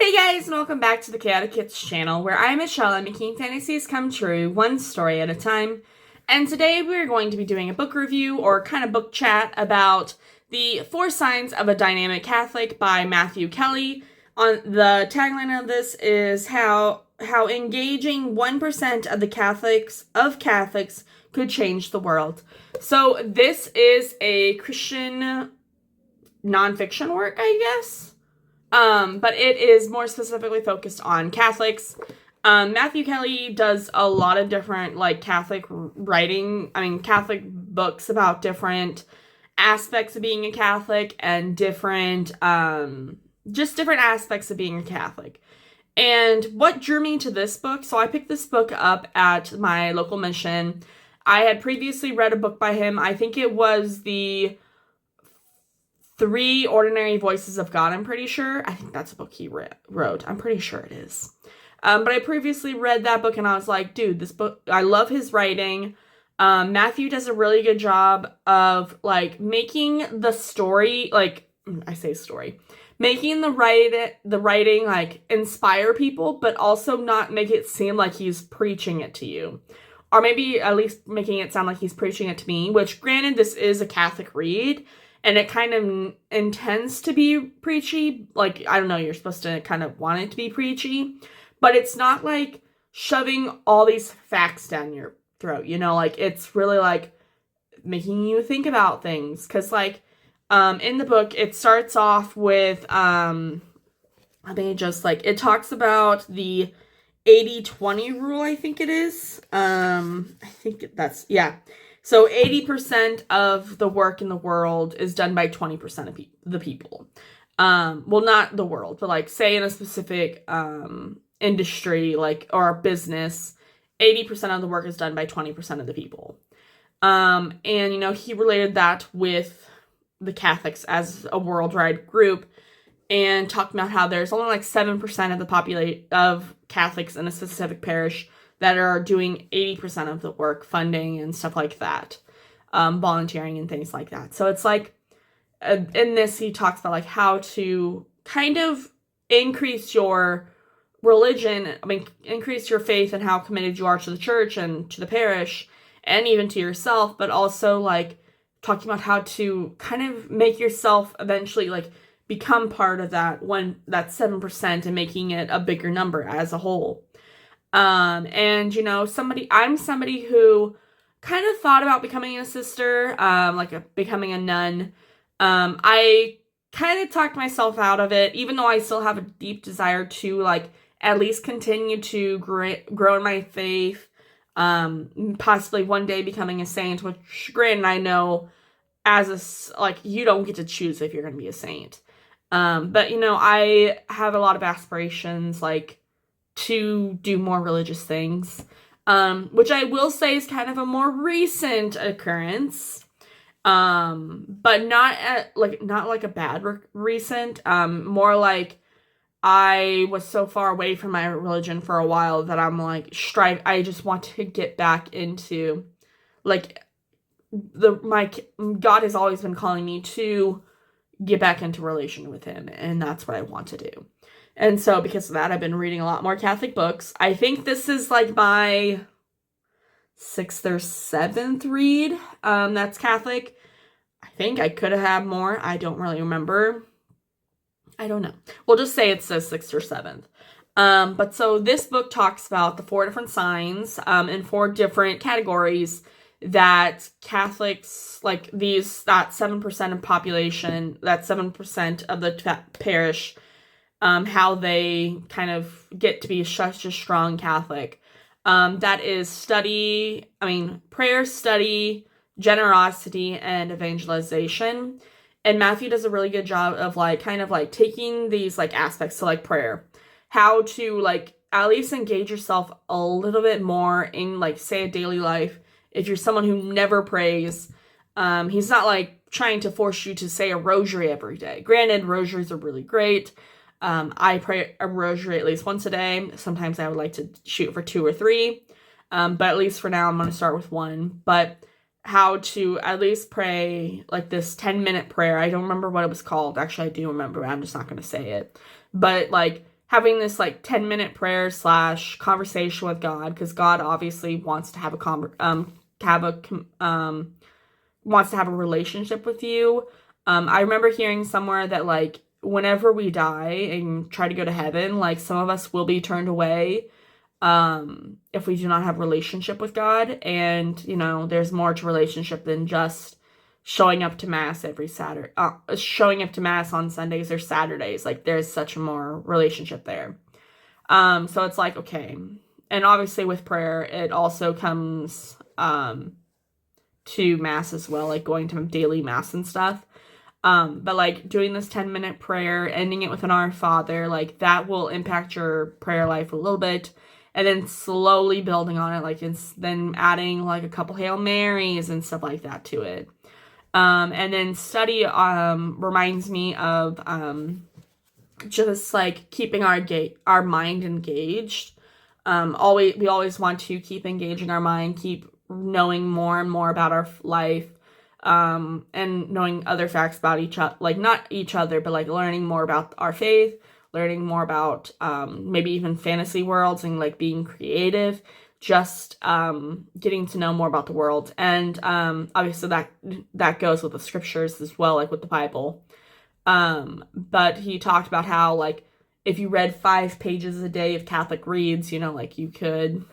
Hey guys, and welcome back to the Chaotic Kids channel, where I'm Michelle. I'm making fantasies come true, one story at a time. And today we're going to be doing a book review, or kind of book chat, about The 4 Signs of a Dynamic Catholic by Matthew Kelly. On the tagline of this is how engaging 1% of the Catholics could change the world. So this is a Christian nonfiction work, I guess. But it is more specifically focused on Catholics. Matthew Kelly does a lot of different, Catholic Catholic books about different aspects of being a Catholic and different aspects of being a Catholic. And what drew me to this book, so I picked this book up at my local mission. I had previously read a book by him. I think it was the 3 Ordinary Voices of God, I'm pretty sure. I think that's a book he wrote. I'm pretty sure it is. But I previously read that book and I was like, dude, this book, I love his writing. Matthew does a really good job of, making the story, making the writing, inspire people, but also not make it seem like he's preaching it to you. Or maybe at least making it sound like he's preaching it to me, which, granted, this is a Catholic read, and it kind of intends to be preachy. I don't know, you're supposed to kind of want it to be preachy. But it's not, shoving all these facts down your throat, it's really, making you think about things. Because, in the book, it starts off with, it talks about the 80-20 rule, I think it is. So 80% of the work in the world is done by 20% of the people. Well, not the world, but say in a specific industry, or a business, 80% of the work is done by 20% of the people. And, he related that with the Catholics as a worldwide group and talked about how there's only 7% of the population of Catholics in a specific parish that are doing 80% of the work, funding and stuff like that, volunteering and things like that. So it's in this, he talks about how to kind of increase your religion, increase your faith and how committed you are to the church and to the parish and even to yourself, but also talking about how to kind of make yourself eventually become part of that 7% and making it a bigger number as a whole. I'm somebody who kind of thought about becoming a sister, becoming a nun. I kind of talked myself out of it, even though I still have a deep desire to, at least continue to grow in my faith, possibly one day becoming a saint, which, granted, I know you don't get to choose if you're going to be a saint. But, I have a lot of aspirations, to do more religious things, which I will say is kind of a more recent occurrence, but not a bad recent, more I was so far away from my religion for a while that I'm I just want to get back into, my God has always been calling me to get back into relation with him, and that's what I want to do. And so, because of that, I've been reading a lot more Catholic books. I think this is, my 6th or 7th read that's Catholic. I think I could have had more. I don't really remember. I don't know. We'll just say it's the 6th or 7th. But so this book talks about the 4 different signs in 4 different categories that Catholics, that 7% of population, that 7% of the parish, how they kind of get to be such a strong Catholic. That is prayer, study, generosity, and evangelization. And Matthew does a really good job of taking these aspects, so prayer, how to at least engage yourself a little bit more in say a daily life. If you're someone who never prays, he's not trying to force you to say a rosary every day. Granted, rosaries are really great. I pray a rosary at least once a day. Sometimes I would like to shoot for 2 or 3. But at least for now, I'm going to start with 1. But how to at least pray this 10-minute prayer. I don't remember what it was called. Actually, I do remember. I'm just not going to say it. But having this like 10-minute prayer / conversation with God, because God obviously wants to have wants to have a relationship with you. I remember hearing somewhere that like whenever we die and try to go to heaven, like some of us will be turned away if we do not have a relationship with God. And you know, there's more to relationship than just showing up to mass every Saturday, showing up to mass on Sundays or Saturdays. Like there's such a more relationship there. So it's like, okay. And obviously with prayer, it also comes to mass as well, like going to daily mass and stuff. But like doing this 10-minute prayer, ending it with an Our Father, like that will impact your prayer life a little bit. And then slowly building on it, like it's then adding like a couple Hail Marys and stuff like that to it. And then study reminds me of just like keeping our mind engaged. We always want to keep engaging our mind, keep knowing more and more about our life, and knowing other facts about each other, like not each other, but like learning more about our faith, learning more about maybe even fantasy worlds and like being creative, just getting to know more about the world. And obviously that goes with the scriptures as well, like with the Bible. But he talked about how like if you read 5 pages a day of Catholic reads, you know, like you could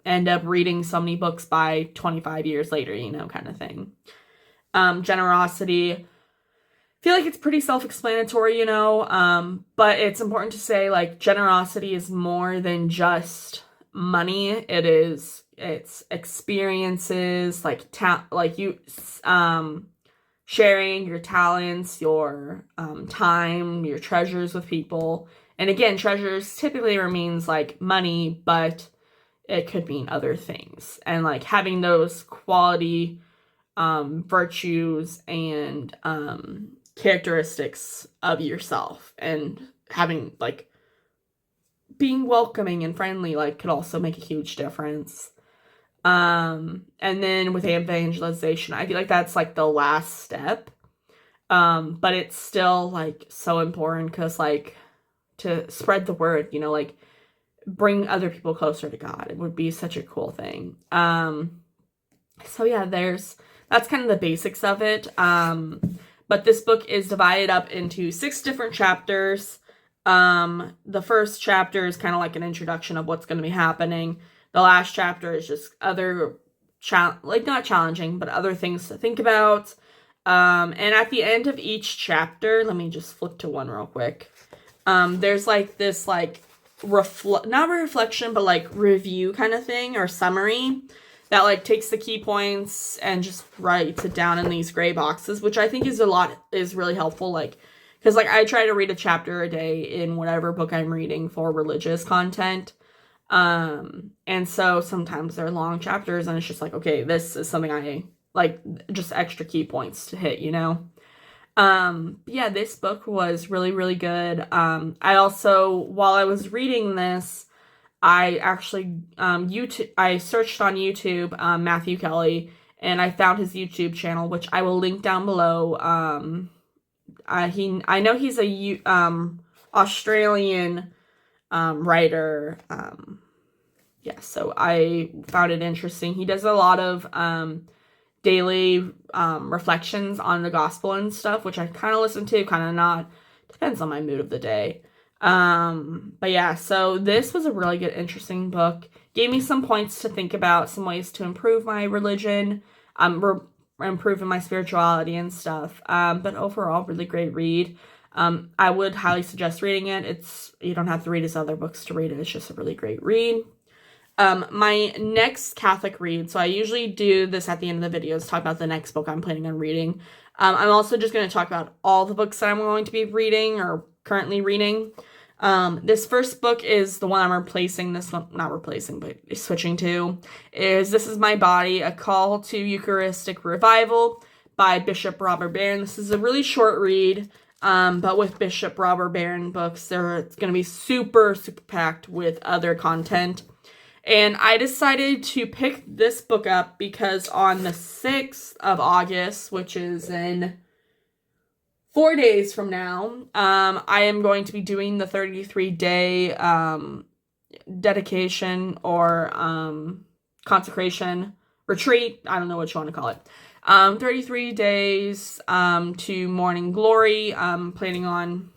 end up reading so many books by 25 years later, you know, kind of thing. Generosity, I feel like it's pretty self-explanatory, you know, but it's important to say like generosity is more than just money. It's experiences, like sharing your talents, your time, your treasures with people. And again, treasures typically means like money, but it could mean other things. And like having those quality virtues and characteristics of yourself, and having like being welcoming and friendly, like could also make a huge difference. And then with evangelization, I feel like that's like the last step. But it's still like so important, because like to spread the word, you know, like bring other people closer to God. It would be such a cool thing. So yeah, that's kind of the basics of it. But this book is divided up into 6 different chapters. The first chapter is kind of like an introduction of what's going to be happening. The last chapter is just other, not challenging, but other things to think about. And at the end of each chapter, let me just flip to one real quick. There's like this like not reflection, but like review kind of thing, or summary, that like takes the key points and just writes it down in these gray boxes, which I think is really helpful. Like, because like I try to read a chapter a day in whatever book I'm reading for religious content. And so sometimes they're long chapters, and it's just like, okay, this is something I like, just extra key points to hit, you know? Yeah, this book was really, really good. I also, while I was reading this, I actually, I searched on YouTube, Matthew Kelly, and I found his YouTube channel, which I will link down below. I know he's a, Australian, writer. Yeah, so I found it interesting. He does a lot of, daily reflections on the gospel and stuff, which I kind of listen to, kind of not. Depends on my mood of the day. But yeah, so this was a really good, interesting book. Gave me some points to think about, some ways to improve my religion, improving my spirituality and stuff. But overall, really great read. I would highly suggest reading it. You don't have to read his other books to read it. It's just a really great read. My next Catholic read, so I usually do this at the end of the videos, talk about the next book I'm planning on reading. I'm also just going to talk about all the books that I'm going to be reading or currently reading. This first book is the one I'm replacing, but switching to, is This Is My Body, A Call to Eucharistic Revival by Bishop Robert Barron. This is a really short read, but with Bishop Robert Barron books, it's going to be super, super packed with other content. And I decided to pick this book up because on the 6th of August, which is in 4 days from now, I am going to be doing the 33-day dedication or consecration retreat. I don't know what you want to call it. 33 days to morning glory. I'm planning on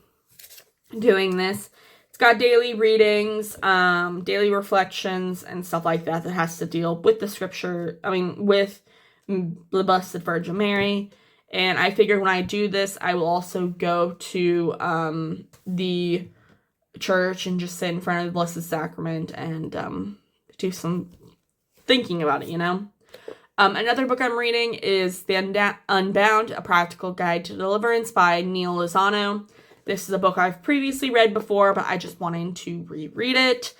doing this. It's got daily readings, daily reflections, and stuff like that that has to deal with the scripture. With the Blessed Virgin Mary. And I figured when I do this, I will also go to the church and just sit in front of the Blessed Sacrament and do some thinking about it, you know? Another book I'm reading is The Unbound, A Practical Guide to Deliverance by Neil Lozano. This is a book I've previously read before, but I just wanted to reread it,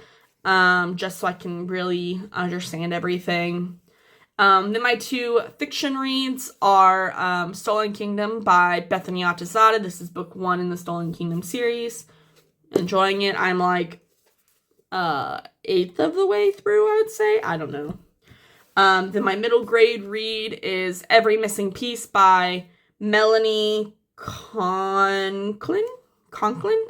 just so I can really understand everything. Then my 2 fiction reads are Stolen Kingdom by Bethany Atazadeh. This is book 1 in the Stolen Kingdom series. Enjoying it. I'm like 1/8 of the way through, I would say. I don't know. Then my middle grade read is Every Missing Piece by Melanie Conklin?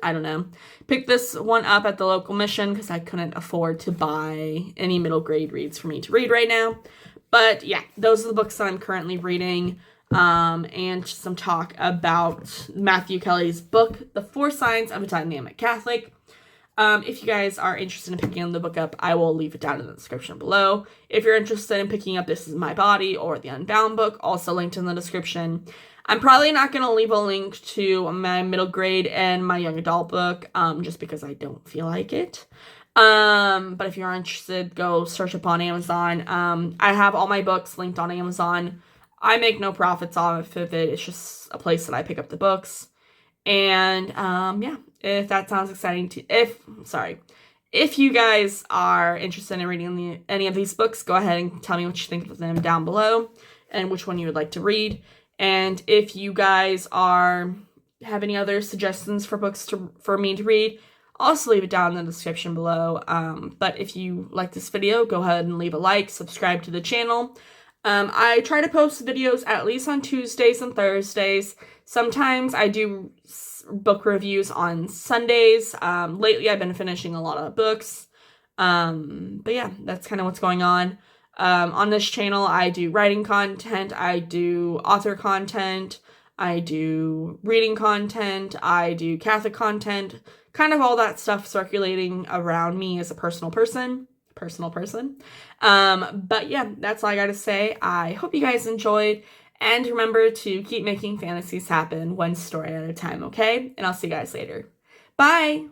I don't know. Picked this one up at the local mission because I couldn't afford to buy any middle grade reads for me to read right now. But yeah, those are the books that I'm currently reading. And some talk about Matthew Kelly's book, The 4 Signs of a Dynamic Catholic. If you guys are interested in picking the book up, I will leave it down in the description below. If you're interested in picking up This Is My Body or The Unbound book, also linked in the description. I'm probably not going to leave a link to my middle grade and my young adult book, just because I don't feel like it. But if you're interested, go search up on Amazon. I have all my books linked on Amazon. I make no profits off of it. It's just a place that I pick up the books. And, yeah, if that sounds exciting if you guys are interested in reading any of these books, go ahead and tell me what you think of them down below and which one you would like to read. And if you guys have any other suggestions for books for me to read, also leave it down in the description below. But if you like this video, go ahead and leave a like, subscribe to the channel. I try to post videos at least on Tuesdays and Thursdays. Sometimes I do book reviews on Sundays. Lately I've been finishing a lot of books. But yeah, that's kind of what's going on. On this channel, I do writing content, I do author content, I do reading content, I do Catholic content, kind of all that stuff circulating around me as a personal person. But yeah, that's all I gotta say. I hope you guys enjoyed, and remember to keep making fantasies happen one story at a time, okay? And I'll see you guys later. Bye!